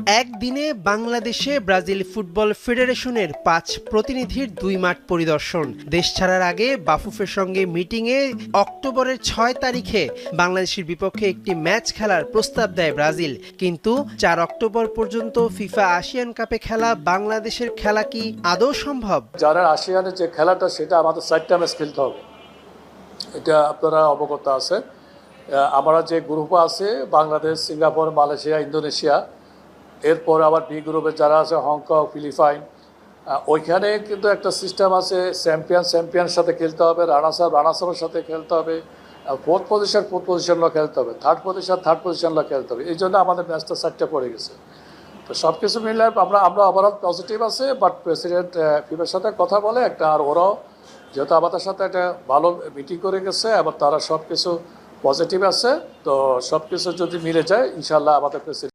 একদিনে বাংলাদেশে Brazil football ফেডারেশনের 5 প্রতিনিধির 2 মাঠ পরিদর্শন। দেশ ছাড়ার আগে বাফুফের সঙ্গে মিটিংয়ে অক্টোবরের 6 তারিখে বাংলাদেশের বিপক্ষে একটি ম্যাচ খেলার প্রস্তাব দেয় ব্রাজিল। কিন্তু 4 অক্টোবর পর্যন্ত ফিফা আসিয়ান কাপে খেলা বাংলাদেশের খেলা কি আদৌ সম্ভব? যারা আসিয়ানের যে খেলাটা সেটা আমাদের 4টা ম্যাচ খেলতে হবে, এটা আপনারা অবগত আছে। আমরা যে গ্রুপে আছে বাংলাদেশ, সিঙ্গাপুর, মালয়েশিয়া, ইন্দোনেশিয়া, এরপর আবার বি গ্রুপে যারা আছে হংকং, ফিলিপাইন, ওইখানে কিন্তু একটা সিস্টেম আছে, চ্যাম্পিয়নের সাথে খেলতে হবে, রানার্সের সাথে খেলতে হবে, ফোর্থ পজিশনও খেলতে হবে, থার্ড পজিশনও খেলতে হবে। এই জন্য আমাদের ম্যাচটা 4টা পড়ে গেছে। তো সব কিছু মিলে আমরা ওভারঅল পজিটিভ আছে, বাট প্রেসিডেন্ট ফিফার সাথে কথা বলে একটা, আর ওরাও যেহেতু আমাদের সাথে একটা ভালো মিটিং করে গেছে, আবার তারা সব কিছু পজিটিভ আছে। তো সব কিছু যদি মিলে যায় ইনশাল্লাহ আমাদের প্রেসিডেন্ট